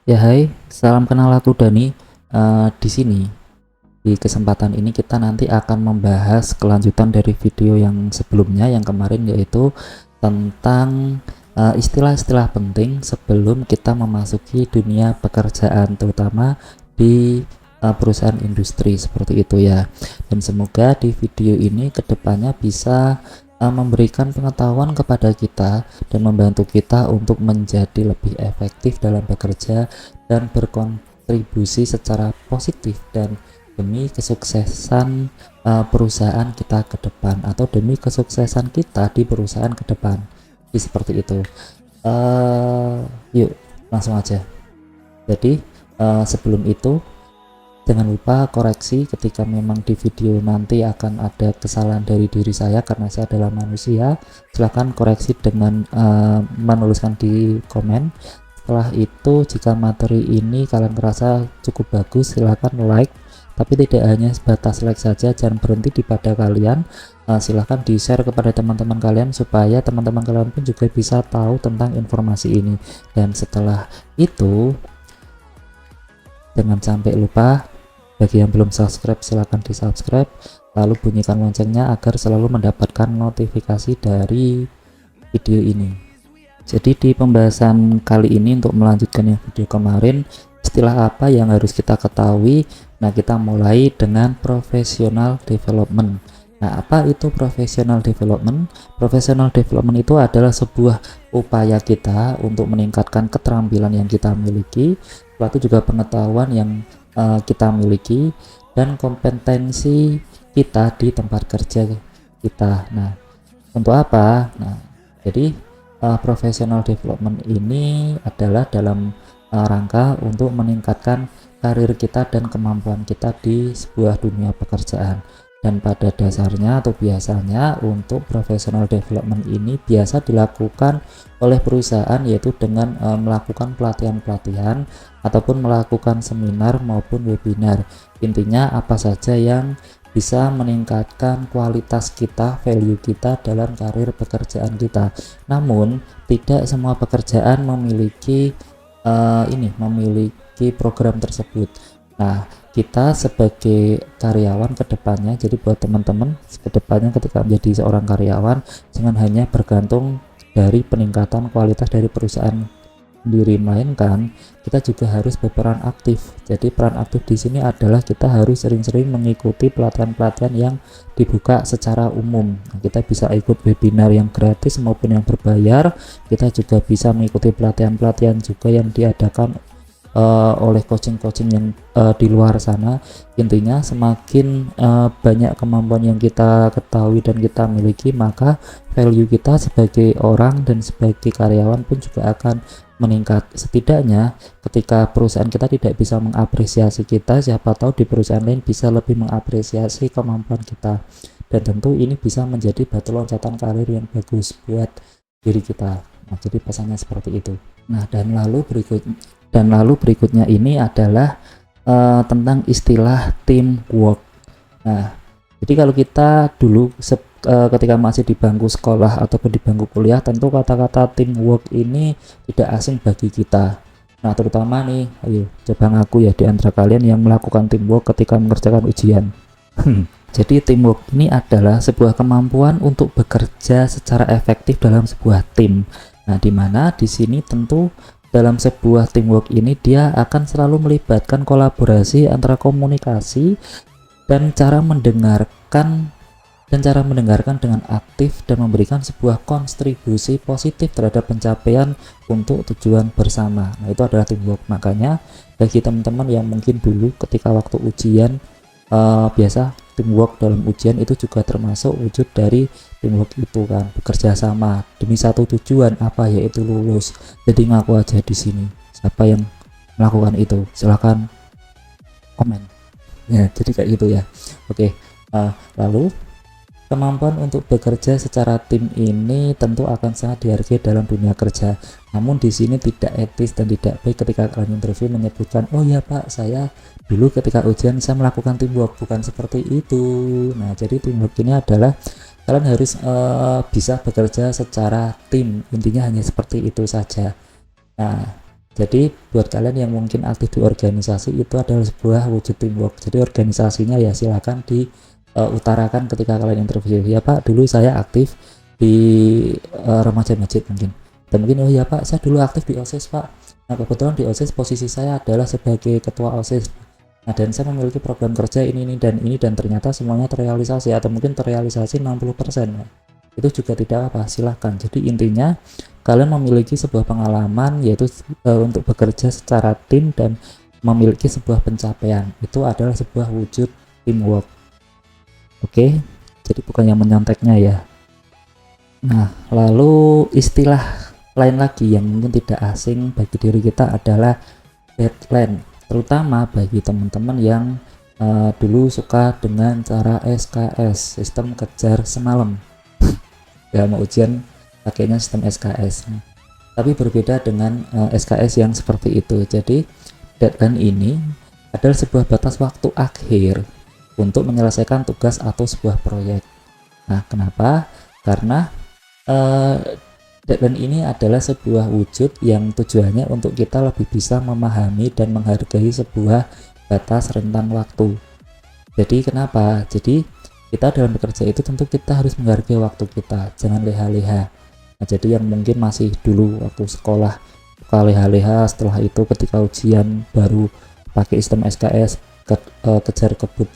Ya hai, salam kenal aku Dani. Di sini di kesempatan ini kita nanti akan membahas kelanjutan dari video yang sebelumnya yang kemarin, yaitu tentang istilah-istilah penting sebelum kita memasuki dunia pekerjaan, terutama di perusahaan industri seperti itu ya. Dan semoga di video ini kedepannya bisa memberikan pengetahuan kepada kita dan membantu kita untuk menjadi lebih efektif dalam bekerja dan berkontribusi secara positif dan demi kesuksesan perusahaan kita ke depan, atau demi kesuksesan kita di perusahaan ke depan. Jadi seperti itu. Yuk langsung aja. Jadi sebelum itu jangan lupa koreksi ketika memang di video nanti akan ada kesalahan dari diri saya, karena saya adalah manusia. Silahkan koreksi dengan menuliskan di komen. Setelah itu, jika materi ini kalian merasa cukup bagus, silahkan like, tapi tidak hanya sebatas like saja, jangan berhenti di pada kalian. Silahkan di share kepada teman-teman kalian supaya teman-teman kalian pun juga bisa tahu tentang informasi ini. Dan setelah itu, jangan sampai lupa, bagi yang belum subscribe silahkan di subscribe, lalu bunyikan loncengnya agar selalu mendapatkan notifikasi dari video ini. Jadi di pembahasan kali ini, untuk melanjutkan yang video kemarin, istilah apa yang harus kita ketahui? Nah, kita mulai dengan professional development. Nah, apa itu professional development? Professional development itu adalah sebuah upaya kita untuk meningkatkan keterampilan yang kita miliki, suatu juga pengetahuan yang kita miliki, dan kompetensi kita di tempat kerja kita. Nah, untuk apa? Nah, jadi professional development ini adalah dalam rangka untuk meningkatkan karir kita dan kemampuan kita di sebuah dunia pekerjaan. Dan pada dasarnya atau biasanya untuk professional development ini biasa dilakukan oleh perusahaan, yaitu dengan melakukan pelatihan-pelatihan ataupun melakukan seminar maupun webinar. Intinya apa saja yang bisa meningkatkan kualitas kita, value kita dalam karir pekerjaan kita. Namun tidak semua pekerjaan memiliki memiliki program tersebut. Nah, kita sebagai karyawan kedepannya, jadi buat teman-teman kedepannya ketika menjadi seorang karyawan, jangan hanya bergantung dari peningkatan kualitas dari perusahaan sendiri, melainkan kita juga harus berperan aktif. Jadi peran aktif di sini adalah kita harus sering-sering mengikuti pelatihan-pelatihan yang dibuka secara umum. Nah, kita bisa ikut webinar yang gratis maupun yang berbayar. Kita juga bisa mengikuti pelatihan-pelatihan juga yang diadakan oleh coaching-coaching yang di luar sana. Intinya semakin banyak kemampuan yang kita ketahui dan kita miliki, maka value kita sebagai orang dan sebagai karyawan pun juga akan meningkat. Setidaknya ketika perusahaan kita tidak bisa mengapresiasi kita, siapa tahu di perusahaan lain bisa lebih mengapresiasi kemampuan kita, dan tentu ini bisa menjadi batu loncatan karir yang bagus buat diri kita. Nah, jadi pesannya seperti itu. Nah, dan lalu berikutnya ini adalah tentang istilah teamwork. Nah, jadi kalau kita dulu ketika masih di bangku sekolah ataupun di bangku kuliah, tentu kata-kata teamwork ini tidak asing bagi kita. Nah, terutama nih, ayo coba ngaku ya di antara kalian yang melakukan teamwork ketika mengerjakan ujian. Jadi teamwork ini adalah sebuah kemampuan untuk bekerja secara efektif dalam sebuah tim. Nah, dimana di sini tentu dalam sebuah teamwork ini dia akan selalu melibatkan kolaborasi antara komunikasi dan cara mendengarkan dengan aktif dan memberikan sebuah kontribusi positif terhadap pencapaian untuk tujuan bersama. Nah, itu adalah teamwork. Makanya bagi teman-teman yang mungkin dulu ketika waktu ujian biasa teamwork dalam ujian itu juga termasuk wujud dari teamwork itu kan, bekerja sama demi satu tujuan, apa yaitu lulus. Jadi ngaku aja di sini siapa yang melakukan itu, silahkan komen ya. Jadi kayak gitu ya. Oke, lalu kemampuan untuk bekerja secara tim ini tentu akan sangat dihargai dalam dunia kerja. Namun di sini tidak etis dan tidak baik ketika kalian interview menyebutkan, oh ya Pak, saya dulu ketika ujian saya melakukan teamwork. Bukan seperti itu. Nah, jadi teamwork ini adalah kalian harus bisa bekerja secara tim. Intinya hanya seperti itu saja. Nah, Jadi buat kalian yang mungkin aktif di organisasi, itu adalah sebuah wujud teamwork. Jadi organisasinya ya silakan diutarakan ketika kalian interview. Ya Pak, dulu saya aktif di remaja masjid mungkin. Dan mungkin, oh ya Pak, saya dulu aktif di OSIS Pak. Nah kebetulan di OSIS posisi saya adalah sebagai ketua OSIS. Nah dan saya memiliki program kerja ini dan ternyata semuanya terrealisasi, atau mungkin terrealisasi 60%. Ya. Itu juga tidak apa, silahkan. Jadi intinya kalian memiliki sebuah pengalaman, yaitu untuk bekerja secara tim dan memiliki sebuah pencapaian. Itu adalah sebuah wujud teamwork. Oke, jadi bukan yang menyonteknya ya. Nah, lalu istilah lain lagi yang mungkin tidak asing bagi diri kita adalah deadline, terutama bagi teman-teman yang dulu suka dengan cara SKS, sistem kejar semalam. Ya, mau ujian pakainya sistem SKS. Tapi berbeda dengan SKS yang seperti itu. Jadi deadline ini adalah sebuah batas waktu akhir untuk menyelesaikan tugas atau sebuah proyek. Nah, kenapa? Karena deadline ini adalah sebuah wujud yang tujuannya untuk kita lebih bisa memahami dan menghargai sebuah batas rentang waktu. Jadi kenapa? Jadi kita dalam bekerja itu tentu kita harus menghargai waktu kita, jangan leha-leha. Nah, jadi yang mungkin masih dulu waktu sekolah suka leha-leha, setelah itu ketika ujian baru pakai sistem SKS, kejar kebut,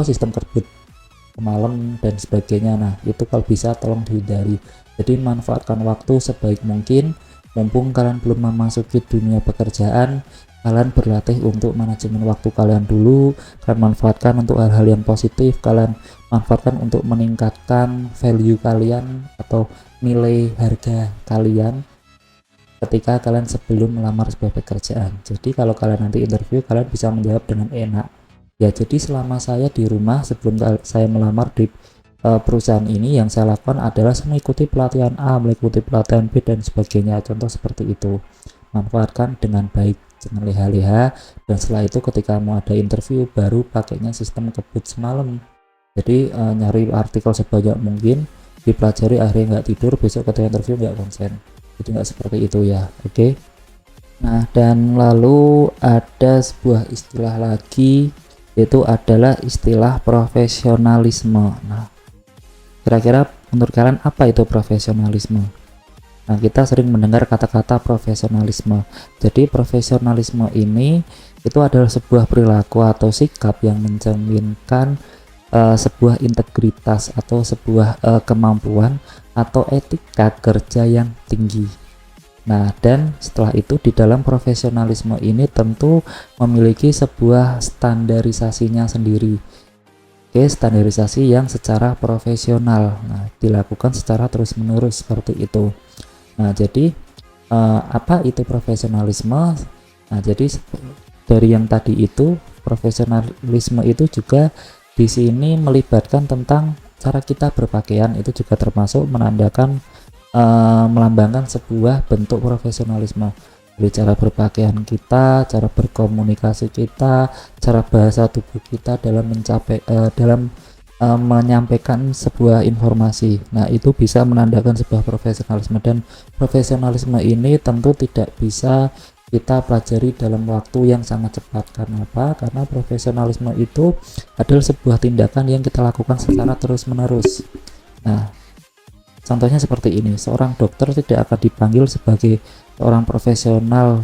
sistem kebut malam dan sebagainya. Nah itu kalau bisa tolong dihindari. Jadi manfaatkan waktu sebaik mungkin, mumpung kalian belum memasuki dunia pekerjaan. Kalian berlatih untuk manajemen waktu kalian dulu, kalian manfaatkan untuk hal-hal yang positif, kalian manfaatkan untuk meningkatkan value kalian atau nilai harga kalian ketika kalian sebelum melamar sebuah pekerjaan. Jadi kalau kalian nanti interview, kalian bisa menjawab dengan enak. Ya, jadi selama saya di rumah sebelum saya melamar di perusahaan ini, yang saya lakukan adalah mengikuti pelatihan A, mengikuti pelatihan B dan sebagainya. Contoh seperti itu. Manfaatkan dengan baik, jangan leha-leha. Dan setelah itu ketika mau ada interview baru pakainya sistem kebut semalam. Jadi nyari artikel sebanyak mungkin, dipelajari, akhirnya nggak tidur, besok ketika interview nggak konsen. Jadi nggak seperti itu ya. Oke. Nah dan lalu ada sebuah istilah lagi, yaitu adalah istilah profesionalisme. Nah kira-kira menurut kalian apa itu profesionalisme? Nah kita sering mendengar kata-kata profesionalisme. Jadi profesionalisme ini itu adalah sebuah perilaku atau sikap yang mencerminkan sebuah integritas atau sebuah kemampuan atau etika kerja yang tinggi. Nah dan setelah itu di dalam profesionalisme ini tentu memiliki sebuah standarisasinya sendiri. Oke, standarisasi yang secara profesional, nah dilakukan secara terus-menerus seperti itu. Nah jadi apa itu profesionalisme? Nah jadi dari yang tadi itu, profesionalisme itu juga di sini melibatkan tentang cara kita berpakaian, itu juga termasuk menandakan melambangkan sebuah bentuk profesionalisme. Dari cara berpakaian kita, cara berkomunikasi kita, cara bahasa tubuh kita dalam menyampaikan sebuah informasi. Nah itu bisa menandakan sebuah profesionalisme, dan profesionalisme ini tentu tidak bisa kita pelajari dalam waktu yang sangat cepat. Karena apa? Karena profesionalisme itu adalah sebuah tindakan yang kita lakukan secara terus-menerus. Nah contohnya seperti ini, seorang dokter tidak akan dipanggil sebagai seorang profesional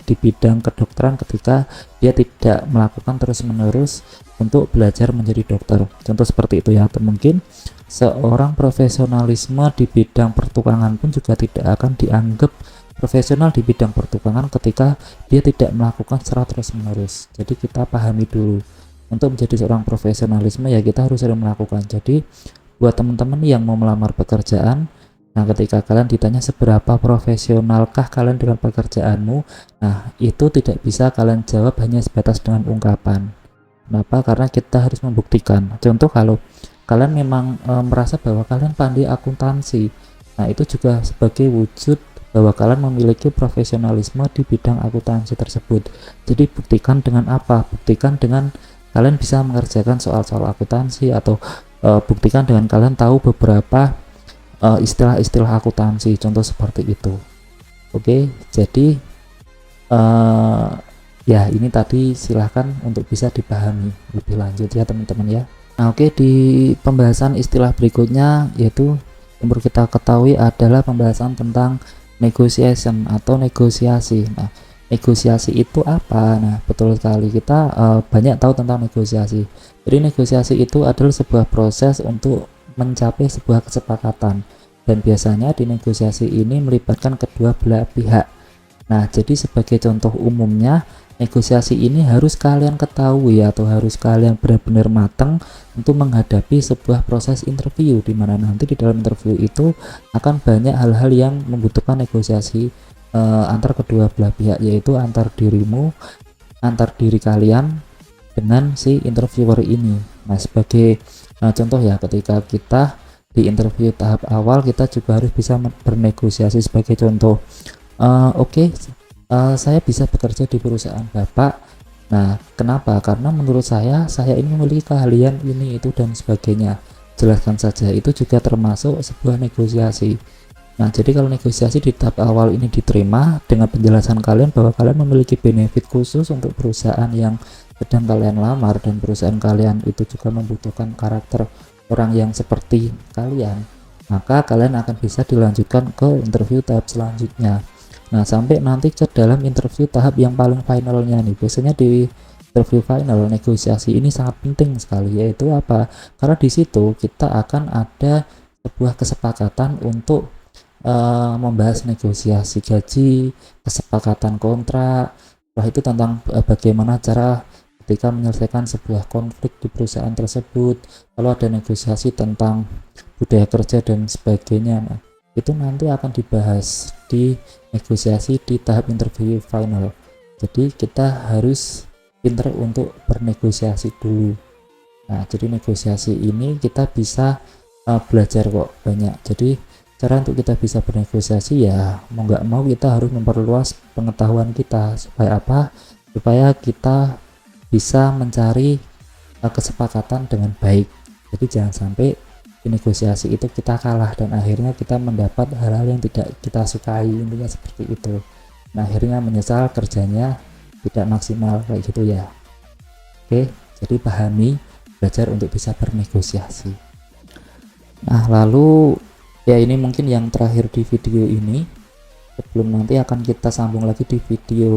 di bidang kedokteran ketika dia tidak melakukan terus-menerus untuk belajar menjadi dokter. Contoh seperti itu ya. Atau mungkin seorang profesionalisme di bidang pertukangan pun juga tidak akan dianggap profesional di bidang pertukangan ketika dia tidak melakukan secara terus-menerus. Jadi kita pahami dulu, untuk menjadi seorang profesionalisme ya kita harus sering melakukan. Jadi buat teman-teman yang mau melamar pekerjaan, nah ketika kalian ditanya seberapa profesionalkah kalian dengan pekerjaanmu, nah itu tidak bisa kalian jawab hanya sebatas dengan ungkapan. Kenapa? Karena kita harus membuktikan. Contoh kalau kalian memang merasa bahwa kalian pandai akuntansi, nah itu juga sebagai wujud bahwa kalian memiliki profesionalisme di bidang akuntansi tersebut. Jadi buktikan dengan apa? Buktikan dengan kalian bisa mengerjakan soal-soal akuntansi, atau buktikan dengan kalian tahu beberapa istilah-istilah akuntansi, contoh seperti itu. Oke, jadi eh, ya ini tadi silahkan untuk bisa dipahami lebih lanjut ya teman-teman ya. Nah oke, di pembahasan istilah berikutnya yaitu yang perlu kita ketahui adalah pembahasan tentang negotiation atau negosiasi. Nah negosiasi itu apa? Nah betul sekali, kita banyak tahu tentang negosiasi. Jadi negosiasi itu adalah sebuah proses untuk mencapai sebuah kesepakatan, dan biasanya di negosiasi ini melibatkan kedua belah pihak. Nah, jadi sebagai contoh umumnya, negosiasi ini harus kalian ketahui atau harus kalian benar-benar matang untuk menghadapi sebuah proses interview, di mana nanti di dalam interview itu akan banyak hal-hal yang membutuhkan negosiasi antar kedua belah pihak, yaitu antar diri kalian dengan si interviewer ini. Nah, sebagai contoh ya, ketika kita di interview tahap awal, kita juga harus bisa bernegosiasi. Sebagai contoh, oke, saya bisa bekerja di perusahaan Bapak. Nah, kenapa? Karena menurut saya ini memiliki keahlian ini, itu, dan sebagainya. Jelaskan saja, itu juga termasuk sebuah negosiasi. Nah, jadi kalau negosiasi di tahap awal ini diterima dengan penjelasan kalian bahwa kalian memiliki benefit khusus untuk perusahaan yang sedang kalian lamar, dan perusahaan kalian itu juga membutuhkan karakter orang yang seperti kalian, maka kalian akan bisa dilanjutkan ke interview tahap selanjutnya. Nah, sampai nanti ke dalam interview tahap yang paling finalnya nih, biasanya di interview final negosiasi ini sangat penting sekali, yaitu apa? Karena di situ kita akan ada sebuah kesepakatan untuk membahas negosiasi gaji, kesepakatan kontrak, setelah itu tentang bagaimana cara ketika menyelesaikan sebuah konflik di perusahaan tersebut, lalu ada negosiasi tentang budaya kerja dan sebagainya. Nah, itu nanti akan dibahas di negosiasi di tahap interview final. Jadi kita harus pintar untuk bernegosiasi dulu. Nah, jadi negosiasi ini kita bisa belajar kok banyak. Jadi cara untuk kita bisa bernegosiasi ya mau nggak mau kita harus memperluas pengetahuan kita, supaya apa? Supaya kita bisa mencari kesepakatan dengan baik. Jadi jangan sampai di negosiasi itu kita kalah dan akhirnya kita mendapat hal-hal yang tidak kita sukai, intinya seperti itu. Nah, akhirnya menyesal, kerjanya tidak maksimal kayak gitu ya. Oke, jadi pahami, belajar untuk bisa bernegosiasi. Nah, lalu ya ini mungkin yang terakhir di video ini, sebelum nanti akan kita sambung lagi di video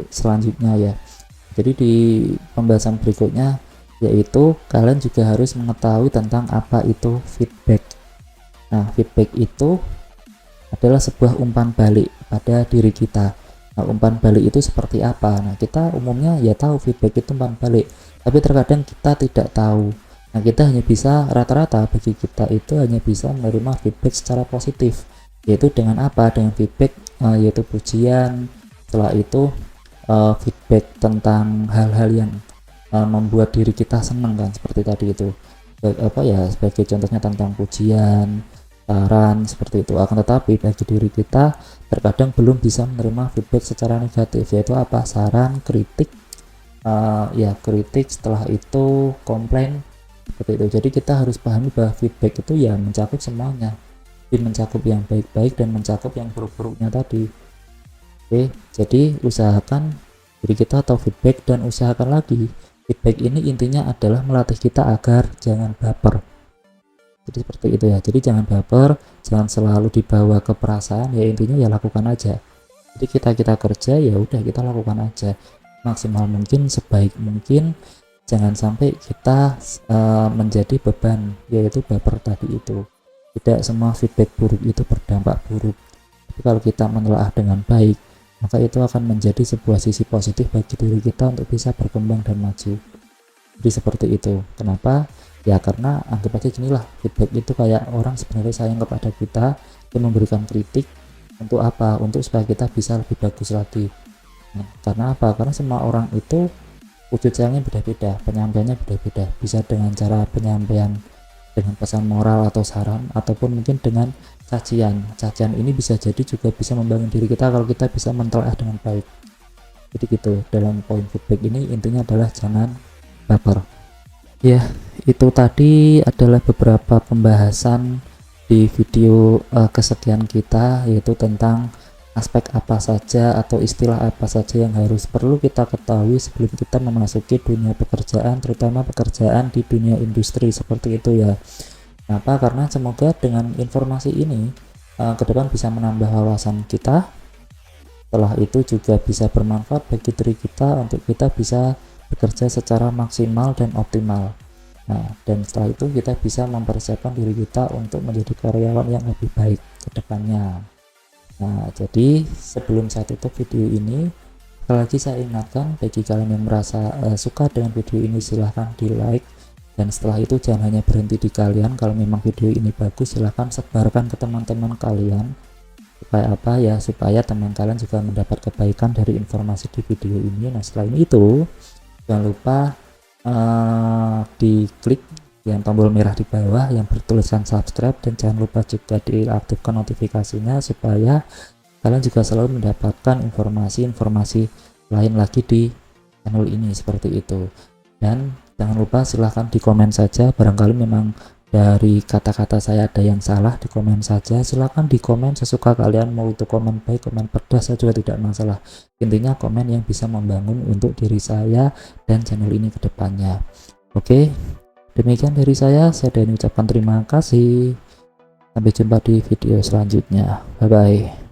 selanjutnya ya. Jadi di pembahasan berikutnya yaitu kalian juga harus mengetahui tentang apa itu feedback. Nah, feedback itu adalah sebuah umpan balik pada diri kita. Nah, umpan balik itu seperti apa? Nah, kita umumnya ya tahu feedback itu umpan balik, tapi terkadang kita tidak tahu. Nah, kita hanya bisa, rata-rata bagi kita itu hanya bisa menerima feedback secara positif, yaitu dengan apa? Dengan feedback yaitu pujian. Setelah itu feedback tentang hal-hal yang membuat diri kita senang, kan, seperti tadi itu apa ya, sebagai contohnya tentang pujian, saran, seperti itu. Akan tetapi bagi diri kita terkadang belum bisa menerima feedback secara negatif, yaitu apa? Saran, kritik, ya kritik, setelah itu komplain, seperti itu. Jadi kita harus pahami bahwa feedback itu ya mencakup semuanya, mencakup yang baik-baik dan mencakup yang buruk-buruknya tadi. Oke, jadi usahakan diri kita tahu feedback, dan usahakan lagi feedback ini intinya adalah melatih kita agar jangan baper. Jadi seperti itu ya. Jadi jangan baper, jangan selalu dibawa ke perasaan, ya intinya ya lakukan aja. Jadi kita kerja ya udah kita lakukan aja maksimal mungkin, sebaik mungkin. Jangan sampai kita menjadi beban, yaitu baper tadi itu. Tidak semua feedback buruk itu berdampak buruk, tapi kalau kita menelaah dengan baik, maka itu akan menjadi sebuah sisi positif bagi diri kita untuk bisa berkembang dan maju. Jadi seperti itu. Kenapa? Ya karena anggap aja ginilah, feedback itu kayak orang sebenarnya sayang kepada kita dan memberikan kritik untuk apa? Untuk supaya kita bisa lebih bagus lagi. Nah, karena apa? Karena semua orang itu wujud sayangnya beda-beda, penyampaiannya beda-beda. Bisa dengan cara penyampaian dengan pesan moral atau saran, ataupun mungkin dengan cacian. Cacian ini bisa jadi juga bisa membangun diri kita kalau kita bisa mentelaah dengan baik. Jadi gitu, dalam poin feedback ini intinya adalah jangan baper. Ya, itu tadi adalah beberapa pembahasan di video kesekian kita, yaitu tentang aspek apa saja atau istilah apa saja yang perlu kita ketahui sebelum kita memasuki dunia pekerjaan, terutama pekerjaan di dunia industri seperti itu ya. Kenapa? Karena semoga dengan informasi ini ke depan bisa menambah wawasan kita. Setelah itu juga bisa bermanfaat bagi diri kita untuk kita bisa bekerja secara maksimal dan optimal. Nah, dan setelah itu kita bisa mempersiapkan diri kita untuk menjadi karyawan yang lebih baik ke depannya. Nah, jadi sebelum saya tutup video ini, sekali lagi saya ingatkan bagi kalian yang merasa suka dengan video ini, silahkan di like, dan setelah itu jangan hanya berhenti di kalian. Kalau memang video ini bagus, silahkan sebarkan ke teman-teman kalian, supaya apa ya, supaya teman kalian juga mendapat kebaikan dari informasi di video ini. Nah, selain itu jangan lupa diklik yang tombol merah di bawah yang bertuliskan subscribe, dan jangan lupa juga diaktifkan notifikasinya supaya kalian juga selalu mendapatkan informasi-informasi lain lagi di channel ini seperti itu. Dan jangan lupa silahkan di komen saja, barangkali memang dari kata-kata saya ada yang salah, di komen saja, silahkan di komen sesuka kalian, mau itu komen baik, komen pedas, saya juga tidak masalah. Intinya komen yang bisa membangun untuk diri saya dan channel ini ke depannya. Oke, demikian dari saya dan ucapkan terima kasih. Sampai jumpa di video selanjutnya. Bye bye.